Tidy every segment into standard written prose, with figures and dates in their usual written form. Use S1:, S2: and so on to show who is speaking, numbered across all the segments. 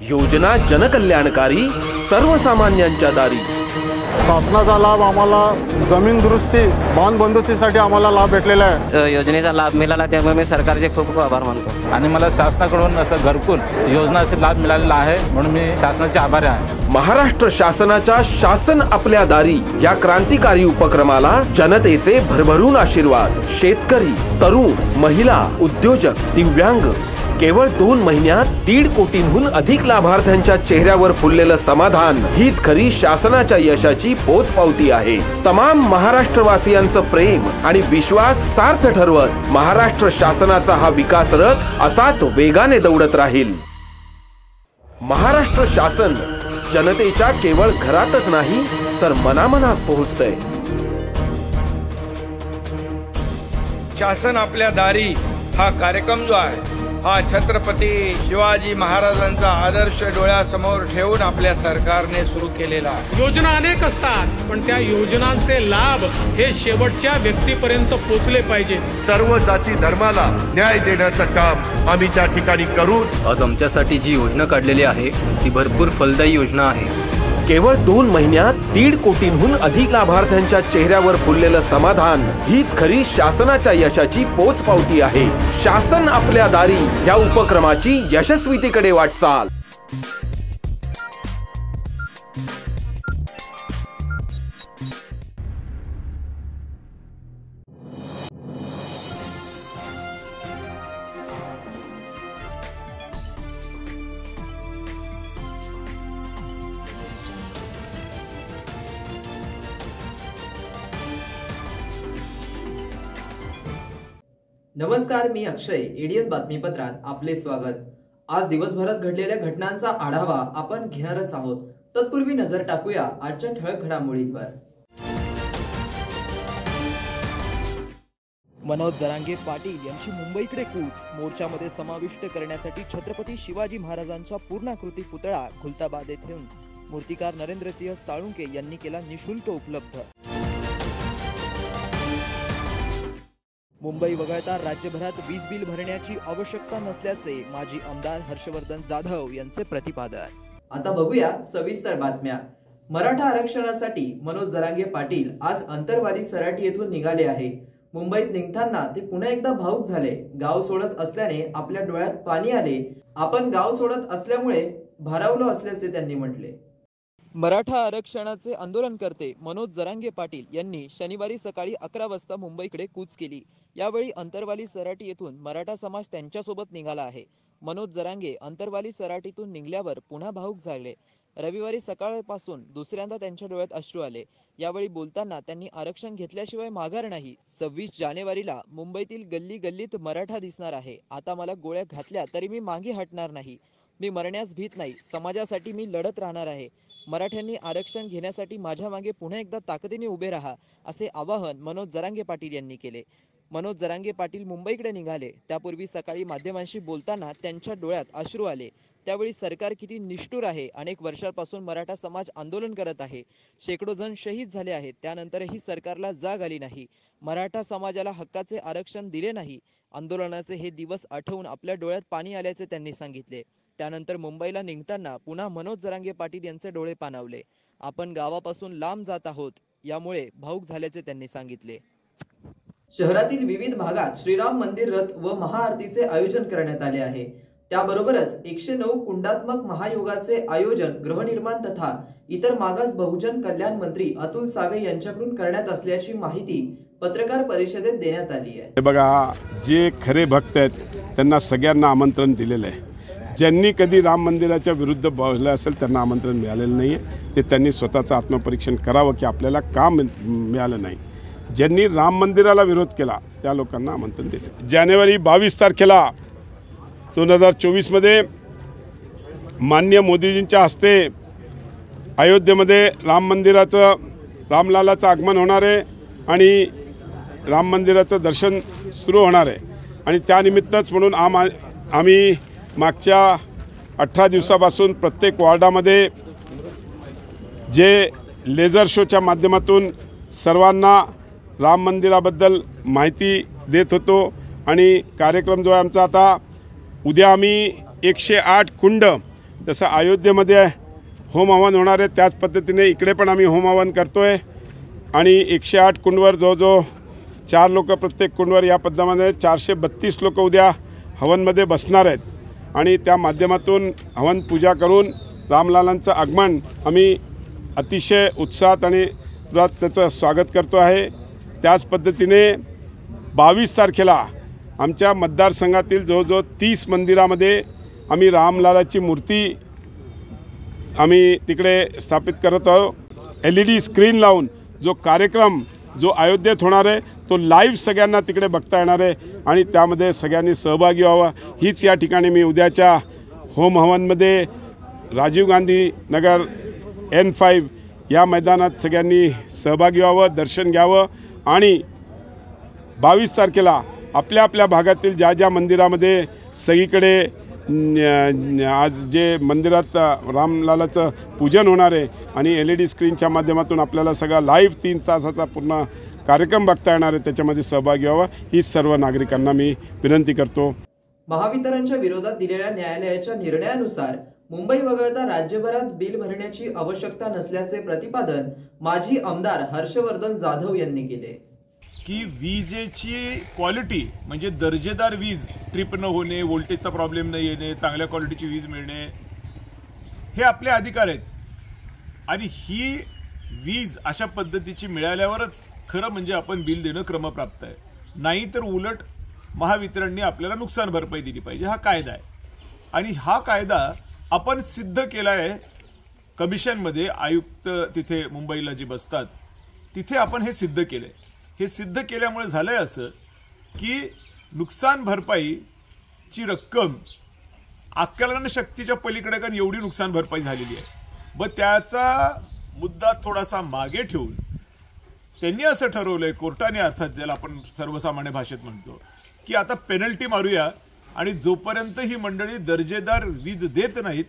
S1: योजना जनकल्याणकारी, सर्वसामान्यांच्या दारी।
S2: शासनाचा लाभ आम्हाला जमीन दुरुस्ती, बांध बंदुकीसाठी आम्हाला लाभ भेटलेला आहे।
S3: योजनेचा लाभ मिळाला त्यामुळे मी सरकारचे खूप खूप आभार मानतो
S4: आणि मला शासनाकडून असं घरकुल योजनाचा लाभ मिळालेला आहे, म्हणून मी शासनाचे आभारी आहे।
S1: महाराष्ट्र शासनाच्या शासन आपल्या दारी या क्रांतिकारी उपक्रमाला जनतेचे भरभरून आशीर्वाद। शेतकरी, तरुण, महिला, उद्योजक, दिव्यांग, केवळ 2 महिन्यात 1.5 कोटींहून अधिक लाभार्थ्यांच्या चेहऱ्यावर फुललेलं समाधान हीच खरी शासनाच्या यशाची पोचपावती आहे। तमाम महाराष्ट्रवासियांचं प्रेम आणि विश्वास सार्थ ठरवत महाराष्ट्र शासनाचा हा विकास रथ असाच वेगाने दौडत राहील। महाराष्ट्र शासन जनतेच्या केवळ घरातच नाही तर मनामनात पोहोचतंय।
S5: शासन आपल्या दारी हा कार्यक्रम जो आहे हा छत्रपती शिवाजी महाराजांचा आदर्श डोळ्यासमोर ठेवून आपल्या सरकारने सुरू केलेला आहे।
S6: योजना अनेक असतात, पण त्या योजनांचे लाभ हे शेवटच्या व्यक्तीपर्यंत पोहोचले पाहिजे।
S7: सर्व जाती धर्माला न्याय देण्याचं काम आम्ही त्या ठिकाणी करू।
S8: आज आमच्यासाठी जी योजना काढलेली आहे ती भरपूर फलदायी योजना आहे।
S1: केवळ 2 महिन्यात 1.5 कोटींहून अधिक लाभार्थ्यांच्या चेहऱ्यावर फुललेलं समाधान हीच खरी शासनाच्या यशाची पोचपावती आहे। शासन आपल्या दारी या उपक्रमाची यशस्वीतेकडे वाटचाल।
S9: नमस्कार, मी अक्षय। एडीएन बातमीपत्रात आपले स्वागत। आज दिवसभरात घडलेल्या घटनांचा आढावा आपण घेणारच आहोत। तत्पूर्वी नजर टाकूया आजच्या ठळक घडामोडींवर।
S10: मनोज जरांगे पाटील यांची मुंबईकडे कूच, मोर्चामध्ये समाविष्ट करण्यासाठी छत्रपती शिवाजी महाराजांचा पूर्णाकृती पुतळा खुलताबाद येथून मूर्तिकार नरेंद्रसिंह साळुंके यांनी केला निशुल्क उपलब्ध। मुंबई वगळता राज्यभरात वीज बिल भरण्याची आवश्यकता नसल्याचे माजी आमदार हर्षवर्धन जाधव यांचे प्रतिपादन।
S9: आता बघूया सविस्तर बातम्या। मराठा आरक्षणासाठी मनोज जरांगे पाटील आज अंतरवाली सराटी येथून निघाले आहे। मुंबईत निघताना ते पुन्हा एकदा भावुक झाले। गाव सोडत असल्याने आपल्या डोळ्यात पाणी आले। आपण गाव सोडत असल्यामुळे भारावलो असल्याचे त्यांनी म्हटले।
S10: मराठा आरक्षणाचे आंदोलनकर्ते मनोज जरांगे पाटील यांनी शनिवारी सकाळी 11 वाजता मुंबईकडे कूच केली। यावेळी अंतरवाली सराटी येथून मराठा समाज त्यांच्यासोबत निघाला आहे। मनोज जरांगे अंतरवाली सराटीतून निघाल्यावर पुन्हा भावुक झाले। रविवारी सकाळपासून दुसऱ्यांदा त्यांच्या डोळ्यात अश्रू आले। यावेळी बोलताना त्यांनी आरक्षण घेतल्याशिवाय माघार नाही। 26 जानेवारीला मुंबईतील गल्ली गल्लीत मराठा दिसणार आहे। आता मला गोळ्या घातल्या तरी मी मागे हटणार नाही। मी मरण्यास भीत नाही। समाजासाठी मी लढत राहणार आहे। मराठ्यांनी आरक्षण घेण्यासाठी माझ्या मागे पुन्हा एकदा ताकदीने उभे राहा, असे आवाहन मनोज जरांगे पाटील यांनी केले। मनोज जरांगे पाटील मुंबईकडे निघाले त्यापूर्वी सकाळी माध्यमांशी बोलताना त्यांच्या डोळ्यात अश्रू आले। त्यावेळी सरकार किती निष्ठुर आहे। अनेक वर्षांपासून मराठा समाज आंदोलन करत आहे। शेकडो जण शहीद झाले आहेत, त्यानंतरही सरकारला जाग आली नाही। मराठा समाजाला हक्काचे आरक्षण दिले नाही। आंदोलनाचे हे दिवस आठवून आपल्या डोळ्यात पाणी आल्याचे त्यांनी सांगितले। त्यानंतर मुंबईला निघताना पुन्हा मनोज जरांगे पाटील यांचे डोळे पाणावले। आपण गावापासून लांब जात आहोत, यामुळे भावुक झाल्याचे त्यांनी सांगितले।
S9: शहरातील विविध भागात श्रीराम मंदिर रथ व महाआरतीचे आयोजन करण्यात आले आहे। त्याबरोबरच 109 कुंडात्मक महायोगाचे आयोजन गृहनिर्माण तथा इतर मागास बहुजन कल्याण मंत्री अतुल सावे यांच्याकडून करण्यात असल्याची माहिती पत्रकार परिषदेत देण्यात आली आहे।
S11: बघा, जे खरे भक्त आहेत त्यांना सगळ्यांना आमंत्रण दिलेलं आहे। ज्यांनी कधी राम मंदिराच्या विरुद्ध बोलले असेल त्यांना आमंत्रण मिळालेलं नाही आहे। ते त्यांनी स्वतःचं आत्मपरीक्षण करावं की आपल्याला का मिळालं नाही। ज्यांनी राम मंदिराला विरोध केला त्या लोकांना आमंत्रण दिले। जानेवारी 22 तारखेला 2024 माननीय मोदीजींच्या हस्ते अयोध्येमध्ये राम मंदिराचं रामलालाचं आगमन होणार आहे आणि राम मंदिराचं दर्शन सुरू होणार आहे। आणि त्यानिमित्तच म्हणून आम्ही मागच्या 18 दिवसापासून प्रत्येक वॉर्डामध्ये जे लेझर शोच्या माध्यमातून सर्वांना राम मंदिराबद्दल माहिती देत होतो आणि कार्यक्रम जो आहे आमचा आता उद्या आम्ही 108 कुंड जसं अयोध्येमध्ये होम हवन होणार आहे त्याच पद्धतीने इकडे पण आम्ही होम हवन करतो आहे आणि 108 कुंडवर जवळजवळ 4 लोक प्रत्येक कुंडवर या पद्धतीने 432 लोक उद्या हवनमध्ये बसणार आहेत आणि त्या माध्यमातून हवन पूजा करून रामलालांचं आगमन आम्ही अतिशय उत्साहात आणि त्याचं स्वागत करतो आहे। त्याच पद्धतीने 22 तारखेला आमच्या मतदारसंघातील जवळजवळ 30 मंदिरामध्ये आम्ही रामलालाची मूर्ती आम्ही तिकडे स्थापित करत आहोत। LED स्क्रीन लावून जो कार्यक्रम जो अयोध्येत होणार आहे तो लाईव्ह सगळ्यांना तिकडे बघता येणार आहे आणि त्यामध्ये सगळ्यांनी सहभागी व्हावं हीच या ठिकाणी मी उद्याच्या होम हवनमध्ये राजीव गांधी नगर N5 या मैदानात सगळ्यांनी सहभागी व्हावं, दर्शन घ्यावं आणि 22 तारखेला आपल्या आपल्या भागातील ज्या ज्या मंदिरामध्ये सगळीकडे आज जे मंदिरात रामलालाचं पूजन होणार आहे आणि LED स्क्रीनच्या माध्यमातून आपल्याला सगळा लाईव्ह 3 तासाचा पूर्ण कार्यक्रम बघता येणार आहे त्याच्यामध्ये सहभागी व्हावा ही सर्व नागरिकांना मी विनंती करतो।
S9: महावितरणच्या विरोधात दिलेल्या न्यायालयाच्या निर्णयानुसार मुंबई वगळता राज्यभरात बिल भरण्याची आवश्यकता नसल्याचे प्रतिपादन माजी आमदार हर्षवर्धन जाधव यांनी केले
S12: की विजेची क्वालिटी म्हणजे दर्जेदार वीज ट्रिप न होणे, व्होल्टेजचा प्रॉब्लेम न येणे, चांगल्या क्वालिटीची वीज मिळणे हे आपले अधिकार आहेत आणि ही वीज अशा पद्धतीची मिळाल्यावरच खरं म्हणजे आपण बिल देणं क्रमप्राप्त आहे, नाही तर उलट महावितरणने आपल्याला नुकसान भरपाई दिली पाहिजे हा कायदा आहे आणि हा कायदा आपण सिद्ध केला आहे कमिशनमध्ये। आयुक्त तिथे मुंबईला जे बसतात तिथे आपण हे सिद्ध केलंय। हे सिद्ध केल्यामुळे झालंय असं की नुकसान भरपाईची रक्कम आकलन शक्तीच्या पलीकडे कारण एवढी नुकसान भरपाई झालेली आहे व त्याचा मुद्दा थोडासा मागे ठेवून त्यांनी असं ठरवलंय कोर्टाने, अर्थात ज्याला आपण सर्वसामान्य भाषेत म्हणतो, की आता पेनल्टी मारूया आणि जोपर्यंत ही मंडळी दर्जेदार वीज देत नाहीत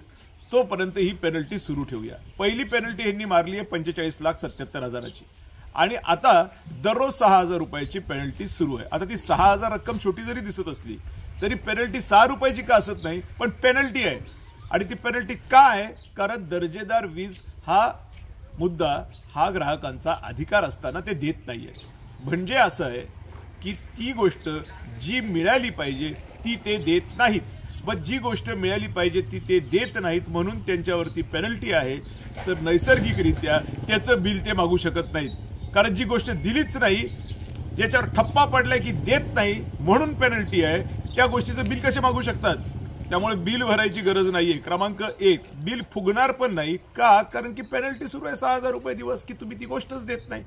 S12: तोपर्यंत ही पेनल्टी सुरू ठेवूया। पहिली पेनल्टी ह्यांनी मारली आहे 45,77,000ची आणि आता दररोज 6,000 रुपयाची पेनल्टी सुरू आहे। आता ती 6,000 रक्कम छोटी जरी दिसत असली तरी पेनल्टी 6 रुपयाची का असत नाही, पण पेनल्टी आहे आणि ती पेनल्टी का आहे कारण दर्जेदार वीज हा मुद्दा हा ग्राहकांचा अधिकार असताना ते देत नाहीये। म्हणजे असं आहे की ती गोष्ट जी मिळाली पाहिजे ती ते देत नाहीत व जी गोष्ट मिळाली पाहिजे ती ते देत नाहीत म्हणून त्यांच्यावरती पेनल्टी आहे। तर नैसर्गिकरित्या त्याचं बिल ते मागू शकत नाहीत कारण जी गोष्ट दिलीच नाही, ज्याच्यावर ठप्पा पडलाय की देत नाही म्हणून पेनल्टी आहे, त्या गोष्टीचं बिल कसे मागू शकतात? त्यामुळे बिल भरायची गरज नाहीये। क्रमांक 1 बिल फुगणार पण नाही का कारण की पेनल्टी सुरू आहे 6,000 रुपये दिवस की तुम्ही ती गोष्टच देत नाही।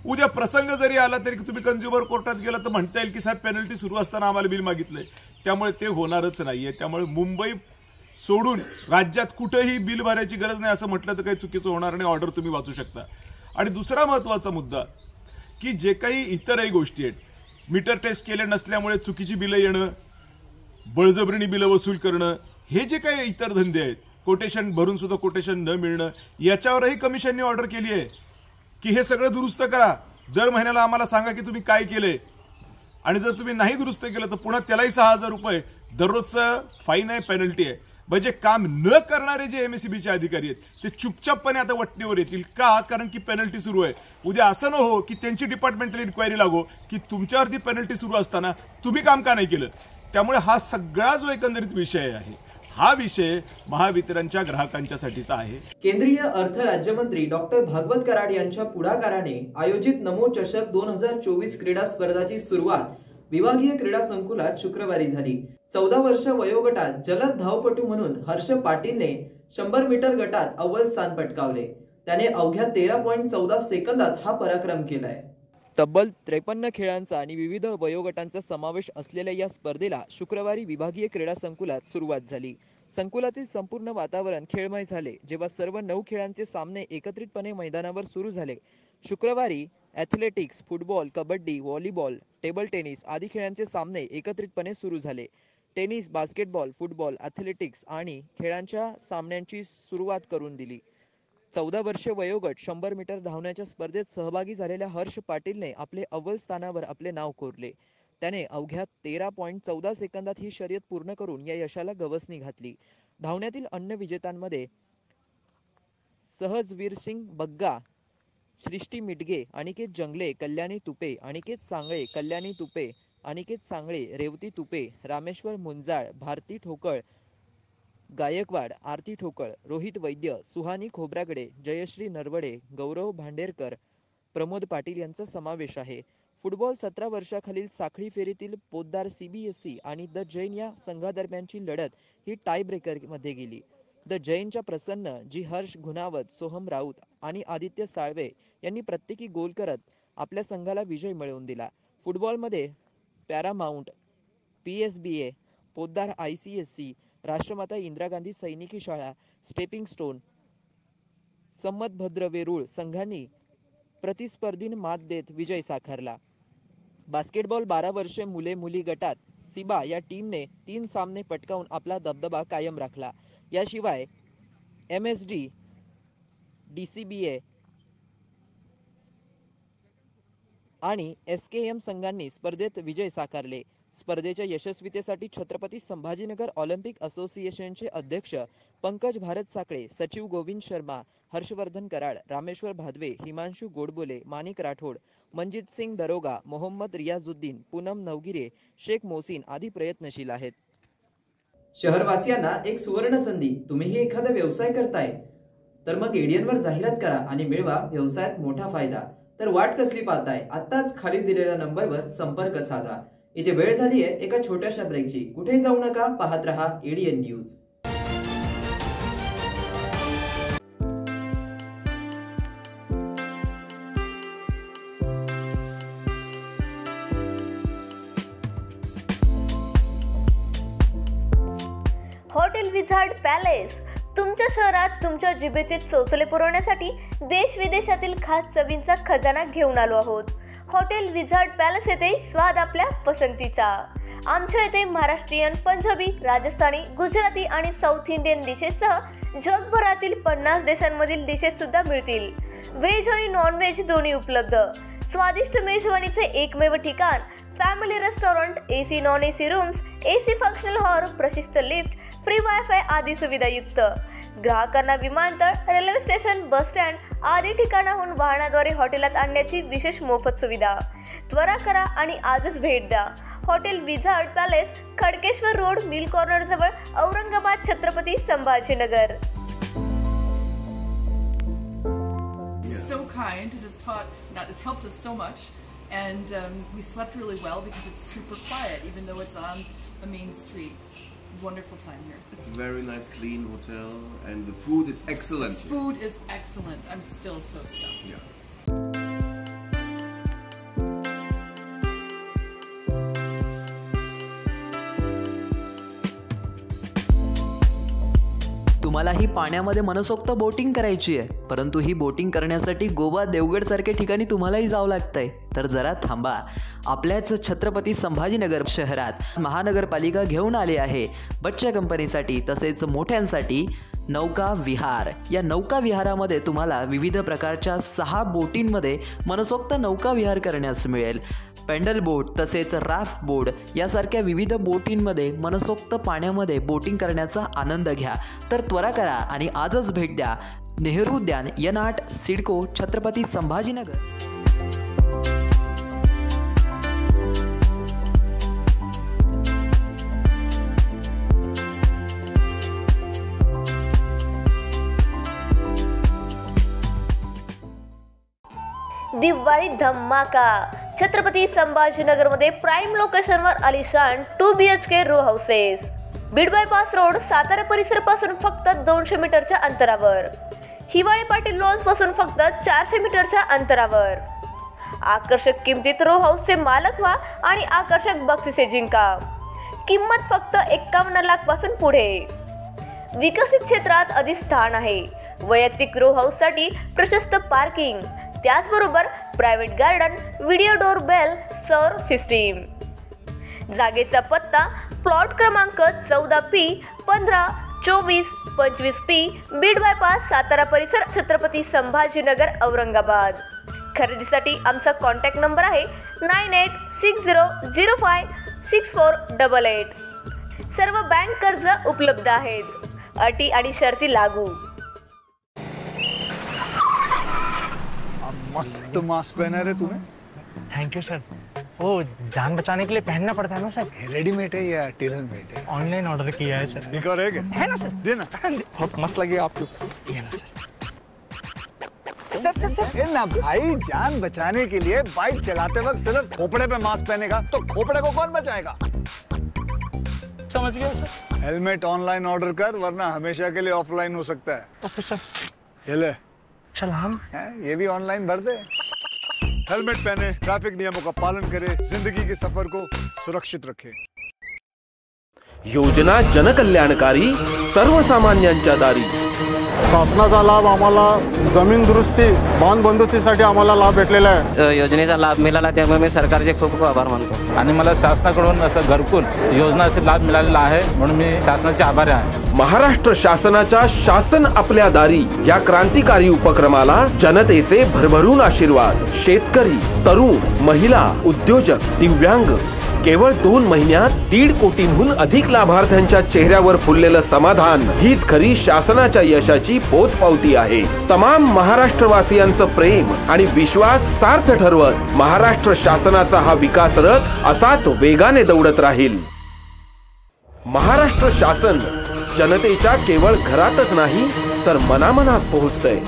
S12: उद्या प्रसंग जरी आला तरी तुम्ही कन्झ्युमर कोर्टात गेला तर म्हणता येईल की साहेब पेनल्टी सुरू असताना आम्हाला बिल मागितलंय, त्यामुळे ते होणारच नाहीये। त्यामुळे मुंबई सोडून राज्यात कुठेही बिल भरायची गरज नाही असं म्हटलं तर काही चुकीचं होणार नाही, ऑर्डर तुम्ही वाचू शकता। आणि दुसरा महत्त्वाचा मुद्दा की जे काही इतरही गोष्टी आहेत, मीटर टेस्ट केले नसल्यामुळे चुकीची बिलं येणं, बळजबरीने बिलं वसूल करणं, हे जे काही इतर धंदे आहेत, कोटेशन भरून सुद्धा कोटेशन न मिळणं, याच्यावरही कमिशनने ऑर्डर केली आहे की हे सगळं दुरुस्त करा, दर महिन्याला आम्हाला सांगा की तुम्ही काय केलंय आणि जर तुम्ही नाही दुरुस्त केलं तर पुन्हा त्यालाही 6,000 रुपये दररोजचं फाईन आहे, पेनल्टी आहे। म्हणजे काम न करणारे जे MSEBचे अधिकारी आहेत ते चुपचापपणे आता वटणीवर येतील का कारण की पेनल्टी सुरू आहे। उद्या असं न हो की त्यांची डिपार्टमेंटल इन्क्वायरी लागो की तुमच्यावरती पेनल्टी सुरू असताना तुम्ही काम का नाही केलं। त्यामुळे हा सगळा जो एकंदरीत विषय आहे हा विषय महावितरणच्या ग्राहकांच्यासाठीचा आहे।
S9: केंद्रीय अर्थ राज्यमंत्री डॉक्टर भागवत कराड यांच्या पुढाकाराने आयोजित नमो चषक 2024 क्रीडा स्पर्धाची सुरुवात विभागीय क्रीडा संकुलात शुक्रवारी झाली। 14 वर्ष वयोगटात जलद धावपटू म्हणून हर्ष पाटीलने 100 मीटर गटात अव्वल स्थान पटकावले। त्याने अवघ्या 13.14 सेकंदात हा पराक्रम केलाय।
S10: तब्बल 53 खेळांचा आणि विविध वयोगटांचा समावेश असलेल्या या स्पर्धेला शुक्रवारी विभागीय क्रीडा संकुलात सुरुवात झाली। संकुलातील संपूर्ण वातावरण खेळमय झाले जेव्हा सर्व 9 खेळांचे सामने एकत्रितपणे मैदानावर सुरू झाले। शुक्रवारी athletics, football, kabaddi, volleyball, table tennis आदी खेळांचे सामने एकत्रितपणे सुरू झाले। टेनिस, बास्केटबॉल, फुटबॉल, ॲथलेटिक्स आणि खेळांच्या सामन्यांची सुरुवात करून दिली। 14 वर्षे वयोगट 100 मीटर धावण्याच्या स्पर्धेत सहभागी झालेल्या हर्ष पाटीलने आपले अव्वल स्थानावर आपले नाव कोरले। त्याने अवघ्या 13.14 सेकंदात ही शर्यत पूर्ण करून या यशाला गवसणी घातली। धावण्यातील अन्य विजेत्यांमध्ये सहजवीर सिंग बग्गा, सृष्टी मिडगे, अनिकेत जंगले, कल्याणी तुपे, अनिकेत सांगळे, कल्याणी तुपे, अनिकेत सांगळे, रेवती तुपे, रामेश्वर मुंजाळ, भारती ठोकळ, गायकवाड, आरती ठोकळ, रोहित वैद्य, सुहानी खोब्रागडे, जयश्री नरवडे, गौरव भांडेरकर, प्रमोद पाटील यांचा समावेश आहे. फुटबॉल 17 वर्षाखालील साखळी फेरीतील पोद्दार CBSE आणि द जैन या संघादरम्यानची लढत ही टाय ब्रेकरमध्ये गेली. द जैनच्या प्रसन्न जी, हर्ष गुणावत, सोहम राऊत आणि आदित्य साळवे यांनी प्रत्येकी गोल करत आपल्या संघाला विजय मिळवून दिला. फुटबॉलमध्ये पॅरामाउंट, PSBA, पोद्दार ICSC, राष्ट्रमाता इंदिरा गांधी सैनिकी शाळा, स्टेपिंग स्टोन, संमतभद्र वेरूळ संघांनी प्रतिस्पर्धींना मात देत विजय साकारला. बास्केटबॉल 12 वर्षे मुले मुली गटात सिबा या टीमने 3 सामने पटकावून आपला दबदबा कायम राखला. याशिवाय MSD, DCBA आणि SKM संघांनी स्पर्धेत विजय साकारले. स्पर्धेच्या यशस्वीतेसाठी छत्रपती संभाजीनगर ऑलिम्पिक असोसिएशनचे अध्यक्ष पंकज भारत साखळे, सचिव गोविंद शर्मा, हर्षवर्धन कराड, रामेश्वर भादवे, हिमांशु गोडबोले, माणिक राठोड, मनजित सिंग दरोगा, मोहम्मद रियाजुद्दीन, पूनम नवगिरे, शेख मोहसिन आदी प्रयत्नशील आहेत.
S9: शहरवासियांना एक सुवर्ण संधी. तुम्हीही एखादा व्यवसाय करताय तर मग एडियनवर जाहिरात करा आणि मिळवा व्यवसायात मोठा फायदा. तर वाट कसली पाहताय? आत्ताच खाली दिलेल्या नंबरवर संपर्क साधा. इथे वेळ झाली आहे एका छोट्याशा ब्रेकची. कुठे जाऊ नका, पाहत रहा एडियन न्यूज.
S13: हॉटेल विझार्ड पॅलेस तुमच्या शहरात तुमच्या जिभेचे चोचले पुरवण्यासाठी देश विदेशातील खास चवींचा खजाना घेऊन आलो आहोत. हॉटेल विझार्ड पॅलेस येथे स्वाद आपल्या पसंतीचा. आमच्या येथे महाराष्ट्रीयन, पंजाबी, राजस्थानी, गुजराती आणि साऊथ इंडियन डिशेससह जगभरातील 50 देशांमधील डिशेस सुद्धा मिळतील. व्हेज आणि नॉन व्हेज दोन्ही उपलब्ध. स्वादिष्ट मेजवानीचे एकमेव ठिकाण, family restaurant, AC non AC rooms, AC functional hall, प्रशस्त लिफ्ट, फ्री वायफाय आदी सुविधायुक्त. ग्राहकांना विमानतळ, रेल्वे स्टेशन, बस स्टँड आदी ठिकाणाहून वाहनाद्वारे हॉटेलात आणण्याची विशेष मोफत सुविधा. त्वरा करा आणि आजच भेट द्या. Hotel wizard palace, Khadkeshwar road, mill corner जवळ, Aurangabad, Chhatrapati Sambhajinagar.
S14: So kind, it has helped us so much, and we slept really well because it's super quiet, even though it's on the main street. It's a wonderful time here.
S15: It's a very nice, clean hotel, and the food is excellent.
S14: Food is excellent. I'm still so stuffed.
S15: Yeah.
S10: तुम्हाला ही पाण्यामध्ये मनसोक्त boating करायची आहे, परंतु ही boating करण्यासाठी गोवा, देवगड सारख्या ठिकाणी तुम्हालाही जावं लागतंय. तर जरा थांबा. आपल्याच छत्रपती संभाजीनगर शहरात महानगरपालिका घेऊन आली आहे बच्चा कंपनीसाठी तसेच मोठ्यांसाठी नौका विहार. या नौका विहारामध्ये तुम्हाला विविध प्रकारच्या 6 बोटींमध्ये मनसोक्त नौका विहार करण्यास मिळेल. पेंडल बोट तसेच राफ्ट बोट यासारख्या विविध बोटींमध्ये मनसोक्त पाण्यामध्ये बोटिंग करण्याचा आनंद घ्या. तर त्वरा करा आणि आजच भेट द्या. नेहरू उद्यान, N8, सिडको, छत्रपती संभाजीनगर.
S13: दिवाळी धमाका. छत्रपती संभाजीनगरमध्ये प्राईम लोकेशनवर आलिशान 2 BHK row houses. Beed bypass road, Satara परिसर पासून फक्त 200 मीटरच्या अंतरावर. हिवाळी पाटील लॉन्स पासून फक्त 400 मीटरच्या अंतरावर. आकर्षक किमतीत रो हाऊसचे मालक व्हा आणि आकर्षक बक्षिसे जिंका. किंमत फक्त 51 लाख पासून पुढे. विकसित क्षेत्रात अधिष्ठान आहे. वैयक्तिक रो हाऊससाठी प्रशस्त पार्किंग, त्याचबरोबर private garden, video door bell, सौर सिस्टीम. जागेचा पत्ता, प्लॉट क्रमांक 14P 15 24 25P, Beed bypass, Satara परिसर, छत्रपती संभाजीनगर, औरंगाबाद. खरेदीसाठी आमचा कॉन्टॅक्ट नंबर आहे 9860056488. सर्व बँक कर्ज उपलब्ध आहेत. अटी आणि शर्ती लागू।
S16: मस्त मास्क पहना रे तूने।
S17: Thank you sir. वो जान बचाने के लिए पहनना पड़ता है ना सर।
S16: रेडीमेड है या टेलर मेड है?
S17: ऑनलाइन ऑर्डर किया है सर।
S16: एक और है क्या?
S17: है ना सर।
S16: देना।
S17: बहुत मस्त लगे आपको। ये ना सर।
S16: सर ना भाई, जान बचाने के लिए बाइक चलाते वक्त सिर्फ खोपड़े पे मास्क पहनेगा तो खोपड़े को कौन बचाएगा?
S17: समझ गया सर।
S16: हेलमेट ऑनलाइन ऑर्डर कर, वरना हमेशा के लिए ऑफलाइन हो सकता है।
S17: Okay sir.
S16: ये ले
S17: सलाम।
S16: ये भी ऑनलाइन भर दे। हेलमेट पहने, ट्रैफिक नियमों का पालन करे, जिंदगी के सफर को सुरक्षित रखे।
S1: योजना जनकल्याणकारी, सर्वसामान्यांच्या दारी।
S2: शासनाचा लाभ आम्हाला जमीन दुरुस्ती, बांध बंदुकीसाठी आम्हाला लाभ भेटलेला आहे।
S3: योजनेचा लाभ मिळाला त्यामुळे मी सरकारचे खूप खूप आभार मानतो।
S4: आणि मला शासनाकडून असं घरकुल योजनाचा लाभ मिळालेला आहे, म्हणून मी शासनाचे आभारी आहे।
S1: महाराष्ट्र शासनाच्या शासन आपल्या दारी या क्रांतिकारी उपक्रमाला जनतेचे भरभरून आशीर्वाद। शेतकरी, तरुण, महिला, उद्योजक, दिव्यांग, केवळ 2 महिन्यात 1.5 कोटींहून अधिक लाभार्थ्यांच्या चेहऱ्यावर फुललेलं समाधान हीच खरी शासनाच्या यशाची पोचपावती आहे। तमाम महाराष्ट्रवासियांचं प्रेम आणि विश्वास सार्थ ठरवत महाराष्ट्र शासनाचा हा विकास रथ असाच वेगाने दौडत राहील। महाराष्ट्र शासन जनतेच्या केवळ घरातच नाही तर मनामनात पोहोचतंय।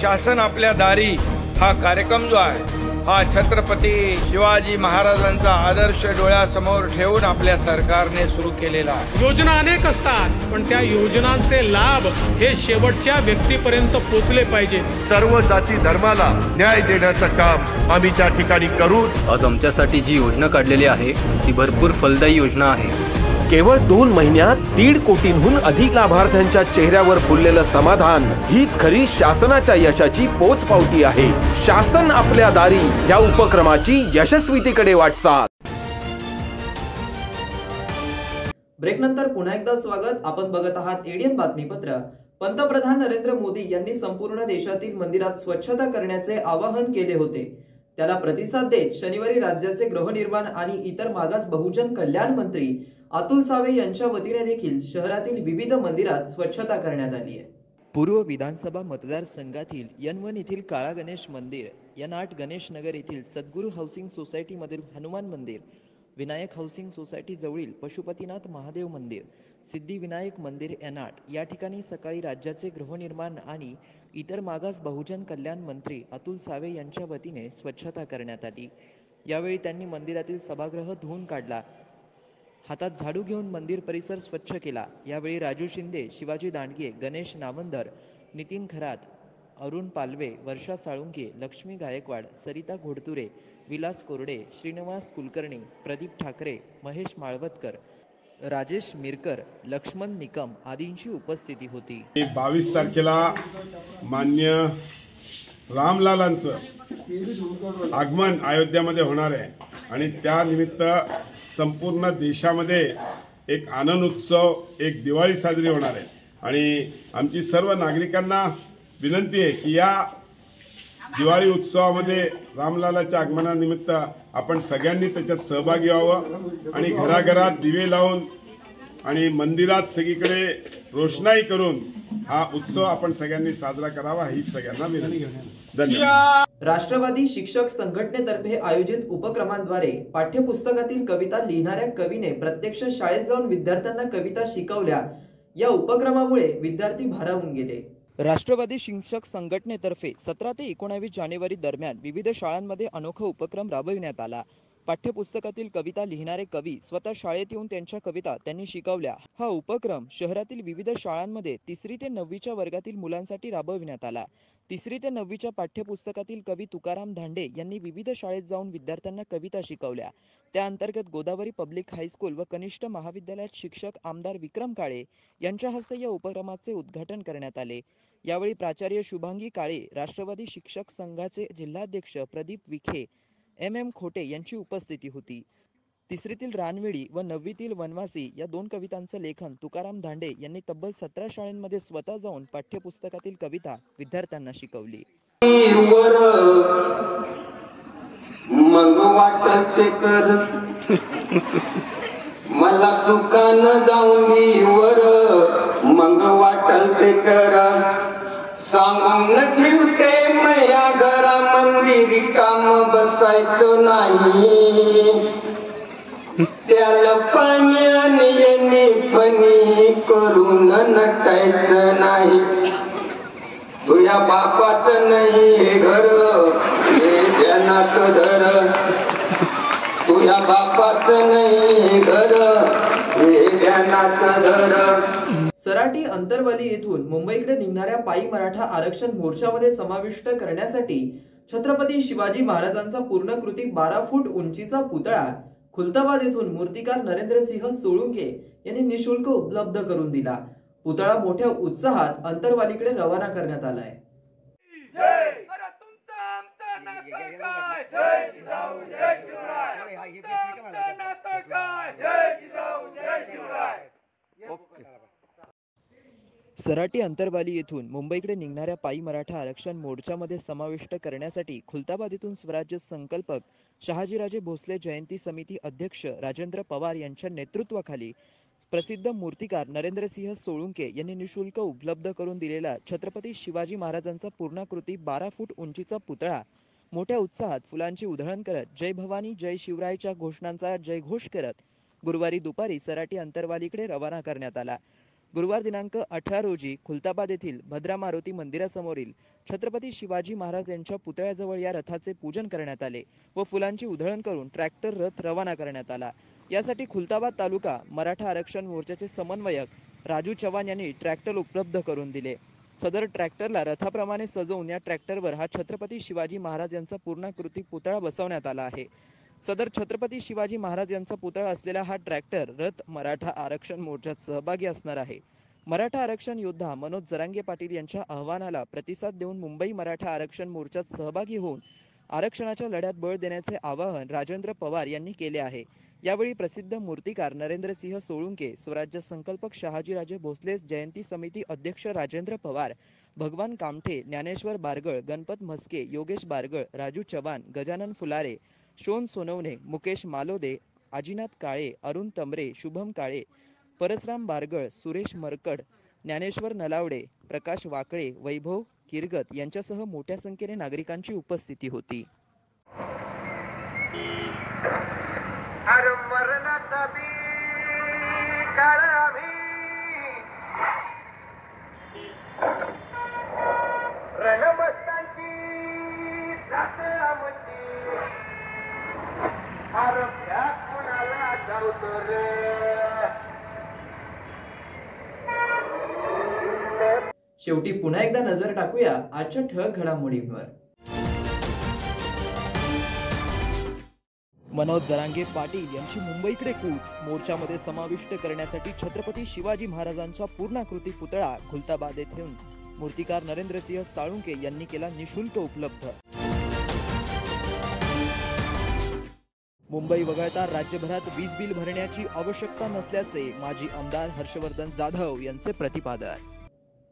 S5: शासन आपल्या दारी हा कार्यक्रम जो आहे हा छत्रपती शिवाजी महाराजांचा आदर्श डोळ्यासमोर ठेवून आपल्या सरकारने सुरू केलेला आहे।
S6: योजना अनेक असतात पण त्या योजनांचे लाभ हे शेवटच्या व्यक्तीपर्यंत पोहोचले पाहिजे।
S7: सर्व जाती धर्माला न्याय देण्याचं काम आम्ही त्या ठिकाणी करू।
S8: आज आमच्यासाठी जी योजना काढलेली आहे ती भरपूर फलदायी योजना आहे।
S1: केवळ 2 महिन्यात 1.5 कोटींहून अधिक लाभार्थ्यांच्या चेहऱ्यावर फुललेलं समाधान हीच खरी शासनाच्या यशाची पोचपावती आहे। शासन आपल्या दारी या उपक्रमाची यशस्वीतेकडे वाटचाल।
S9: ब्रेक नंतर पुन्हा एकदा स्वागत। आपण बघत आहात एडीएन बातमीपत्र। पंतप्रधान नरेंद्र मोदी यांनी संपूर्ण देशातील मंदिरात स्वच्छता करण्याचे आवाहन केले होते। त्याला प्रतिसाद देत शनिवारी राज्याचे गृहनिर्माण आणि इतर मागास बहुजन कल्याण मंत्री अतुल सावे यांच्या वतीने देखील शहरातील विविध मंदिरात स्वच्छता करण्यात आली आहे।
S10: पूर्व विधानसभा मतदारसंघातील N1 येथील काळा गणेश मंदिर, N8 गणेश नगर येथील सद्गुरू हाऊसिंग सोसायटी मधील हनुमान मंदिर, विनायक हाऊसिंग सोसायटी जवळील पशुपतीनाथ महादेव मंदिर, सिद्धिविनायक मंदिर N8 या ठिकाणी सकाळी राज्याचे गृहनिर्माण आणि इतर मागास बहुजन कल्याण मंत्री अतुल सावे यांच्या वतीने स्वच्छता करण्यात आली। यावेळी त्यांनी मंदिरातील सभागृह धुवून काढला, हातात झाडू घेऊन मंदिर परिसर स्वच्छ केला। यावेळी राजू शिंदे, शिवाजी दांडगे, गणेश नावंदर, नितीन खरात, अरुण पालवे, वर्षा साळुंके, लक्ष्मी गायकवाड, सरिता घोडतुरे, विलास कोरडे, श्रीनिवास कुलकर्णी, प्रदीप ठाकरे, महेश माळवतकर, राजेश मिरकर, लक्ष्मण निकम आदींची उपस्थिती होती।
S11: 22 तारखेला मान्य रामलालांचं आगमन अयोध्यामध्ये होणार आहे आणि त्या निमित्त संपूर्ण देशामध्ये एक आनंद उत्सव, एक दिवाळी साजरी होणार आहे आणि आमची सर्व नागरिकांना विनंती आहे की या दिवाळी उत्सवामध्ये रामलालाच्या आगमनानिमित्त आपण सगळ्यांनी त्याच्यात सहभागी व्हावं आणि घराघरात दिवे लावून आणि मंदिरात सगळीकडे रोषणाई करून हा उत्सव आपण सगळ्यांनी साजरा करावा ही सगळ्यांना विनंती आहे। धन्यवाद।
S9: राष्ट्रवादी शिक्षक संघटनेतर्फे आयोजित उपक्रमांद्वारे पाठ्यपुस्तकातील कविता लिहिणाऱ्या कवीने प्रत्यक्ष शाळेत जाऊन विद्यार्थ्यांना कविता शिकवल्या। या उपक्रमामुळे विद्यार्थी भारावून गेले।
S10: राष्ट्रवादी शिक्षक संघटनेतर्फे 17 ते 19 जानेवारी दरम्यान विविध शाळांमध्ये अनोखा उपक्रम राबविण्यात आला। पाठ्यपुस्तकातील कविता लिहिणारे कवी स्वतः शाळेत येऊन त्यांच्या कविता त्यांनी शिकवल्या। हा उपक्रम शहरातील विविध शाळांमध्ये 3री ते 9वीच्या वर्गातील मुलांसाठी राबविण्यात आला। 3री ते 9वीच्या पाठ्यपुस्तकातील कवी तुकाराम धांडे यांनी विविध शाळेत जाऊन विद्यार्थ्यांना कविता शिकवल्या। त्या अंतर्गत गोदावरी पब्लिक हायस्कूल व कनिष्ठ महाविद्यालयात शिक्षक आमदार विक्रम काळे यांच्या हस्ते या उपक्रमाचे उद्घाटन करण्यात आले। यावेळी प्राचार्य शुभांगी काळे, राष्ट्रवादी शिक्षक संघाचे जिल्हाध्यक्ष प्रदीप विखे, MM खोटे यांची उपस्थिती होती। 3रीतील रानवेळी व 9वीतील वनवासी या 2 कवितांचं लेखन तुकाराम धांडे यांनी तब्बल 17 शाळांमध्ये स्वतः जाऊन पाठ्यपुस्तकातील कविता विद्यार्थ्यांना शिकवली।
S18: मग वाटते कर मला दुकान जाऊन वर मग वाटल ते कर सांगून ठेवते मया घरा मंदिर काम बसायचं नाही त्याला पाण्याने येणे फणी करून नटायचं नाही तुझ्या बापाचं नाही हे घर हे ध्यानात धर तुझ्या बापाचं नाही हे घर हे ध्यानात धर।
S9: सराटी अंतरवाली येथून मुंबईकडे निघणाऱ्या पायी मराठा आरक्षण मोर्चामध्ये समाविष्ट करण्यासाठी छत्रपती शिवाजी महाराजांचा पूर्णकृती 12 फूट उंचीचा पुतळा खुलताबाद येथून मूर्तिकार नरेंद्रसिंह सोळुंके यांनी निशुल्क उपलब्ध करून दिला। पुतळा मोठ्या उत्साहात अंतरवालीकडे रवाना करण्यात आलाय। सराटी अंतरवाली येथून मुंबईकडे निघणाऱ्या पायी मराठा आरक्षण मोर्चामध्ये समाविष्ट करण्यासाठी खुलताबाद येथून स्वराज्य संकल्पक शहाजीराजे भोसले जयंती समिती अध्यक्ष राजेंद्र पवार यांच्या नेतृत्वाखाली प्रसिद्ध मूर्तिकार नरेंद्रसिंह सोळुंके यांनी निशुल्क उपलब्ध करून दिलेला छत्रपती शिवाजी महाराजांचा पूर्णाकृती 12 फूट उंचीचा पुतळा मोठ्या उत्साहात फुलांची उधळण करत जय भवानी जय शिवरायच्या घोषणांचा जयघोष करत गुरुवारी दुपारी सराटी अंतरवालीकडे रवाना करण्यात आला। गुरुवार दिनांक 18 रोजी खुलताबाद येथील भद्रा मारुती मंदिरासमोरील छत्रपती शिवाजी महाराज यांच्या पुतळ्याजवळ या रथाचे पूजन करण्यात आले व फुलांची उधळण करून ट्रॅक्टर रथ रवाना करण्यात आला। यासाठी खुलताबाद तालुका मराठा आरक्षण मोर्चाचे समन्वयक राजू चव्हाण यांनी ट्रॅक्टर उपलब्ध करून दिले। सदर ट्रॅक्टरला रथाप्रमाणे सजवून या ट्रॅक्टरवर हा छत्रपती शिवाजी महाराज यांचा पूर्णाकृती पुतळा बसवण्यात आला आहे। सदर छत्रपती शिवाजी महाराज यांचा पुतळा असलेला हा ट्रॅक्टर रथ मराठा आरक्षण मोर्चात सहभागी असणार आहे। मराठा आरक्षण योद्धा मनोज जरांगे पाटील यांच्या आव्हानाला प्रतिसाद देऊन मुंबई मराठा आरक्षण मोर्चात सहभागी होऊन आरक्षणाच्या लढ्यात बळ देण्याचे आवाहन राजेंद्र पवार यांनी केले आहे। यावेळी प्रसिद्ध मूर्तिकार नरेंद्रसिंह सोळुंके, स्वराज्य संकल्पक शहाजीराजे भोसले जयंती समिती अध्यक्ष राजेंद्र पवार, भगवान कामठे, ज्ञानेश्वर बारगळ, गणपत म्हस्के, योगेश बारगळ, राजू चव्हाण, गजानन फुलारे, शोन सोनवणे, मुकेश मालोदे, आजीनाथ काळे, अरुण तमरे, शुभम काळे, परसराम बारगळ, सुरेश मरकड, ज्ञानेश्वर नलावडे, प्रकाश वाकळे, वैभव किरगत यांच्यासह मोठ्या संख्येने नागरिकांची उपस्थिती होती। शेवटी पुन्हा एकदा नजर टाकूया आजच्या ठळक घडामोडींवर। मनोज जरांगे पाटील यांची मुंबईकडे कूच, मोर्चामध्ये समाविष्ट करण्यासाठी छत्रपती शिवाजी महाराजांचा पूर्णाकृती पुतळा खुलताबाद येथून मूर्तिकार नरेंद्रसिंह सोळुंके यांनी केला निशुल्क उपलब्ध। मुंबई वगळता राज्यभरात वीज बिल भरण्याची आवश्यकता नसल्याचे माजी आमदार हर्षवर्धन जाधव यांचे प्रतिपादन।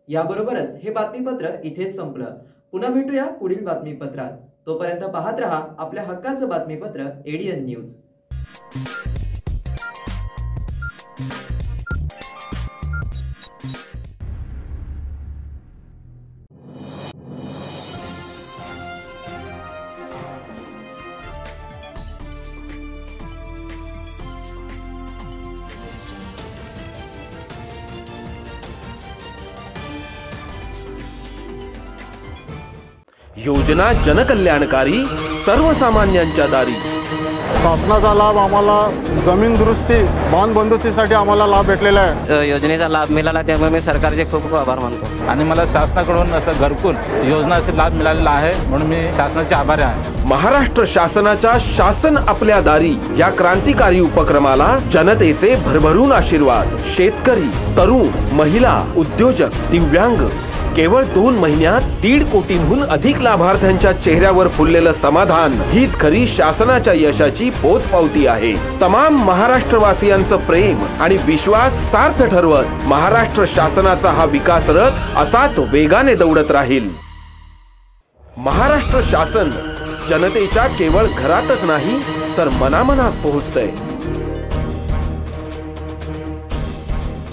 S9: याबरोबरच हे बातमीपत्र इथेच संपलं। पुन्हा भेटूया पुढील बातमीपत्रात। तोपर्यंत पाहत रहा आपल्या हक्काचं बातमीपत्र एडीएन न्यूज।
S1: योजना जनकल्याणकारी, सर्वसामान्यांच्या दारी।
S2: शासनाचा लाभ आम्हाला जमीन दुरुस्ती, बांध बंदुकीसाठी आम्हाला लाभ भेटलेला आहे।
S3: योजनेचा लाभ मिळाला त्यामुळे मी सरकारचे खूप खूप आभार मानतो
S4: आणि मला शासनाकडून असं घरकुल योजनाचा लाभ मिळालेला आहे म्हणून मी शासनाचे आभारी आहे।
S1: महाराष्ट्र शासनाच्या शासन आपल्या दारी या क्रांतिकारी उपक्रमाला जनतेचे भरभरून आशीर्वाद। शेतकरी, तरुण, महिला, उद्योजक, दिव्यांग केवळ 2 महिन्यात 1.5 कोटींहून अधिक लाभार्थ्यांच्या चेहऱ्यावर फुललेलं समाधान हीच खरी शासनाच्या यशाची पोचपावती आहे। तमाम महाराष्ट्रवासियांचं प्रेम आणि विश्वास सार्थ ठरवत महाराष्ट्र शासनाचा हा विकास रथ असाच वेगाने दौडत राहील। महाराष्ट्र शासन जनतेच्या केवळ घरातच नाही तर मनामनात पोहोचतंय।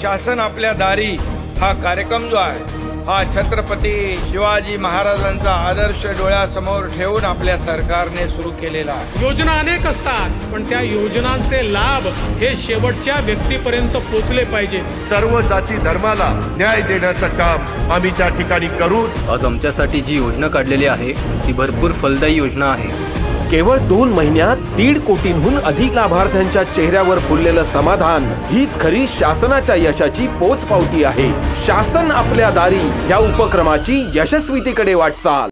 S5: शासन आपल्या दारी हा कार्यक्रम जो आहे हा छत्रपती शिवाजी महाराजांचा आदर्श डोळ्यासमोर ठेवून आपल्या सरकारने सुरू केलेला आहे.
S6: योजना अनेक असतात पण त्या योजनांचे लाभ हे शेवटच्या व्यक्तीपर्यंत पोहोचले पाहिजे.
S7: सर्व जाती धर्माला न्याय देण्याचं काम आम्ही त्या ठिकाणी करू.
S8: आज आमच्यासाठी जी योजना काढलेली आहे ती भरपूर फलदायी योजना आहे.
S1: केवळ 2 महिन्यात 1.5 कोटींहून अधिक लाभार्थ्यांच्या चेहऱ्यावर फुललेलं समाधान हीच खरी शासनाच्या यशाची पोचपावती आहे. शासन आपल्या दारी या उपक्रमाची यशस्वीतेकडे वाटचाल.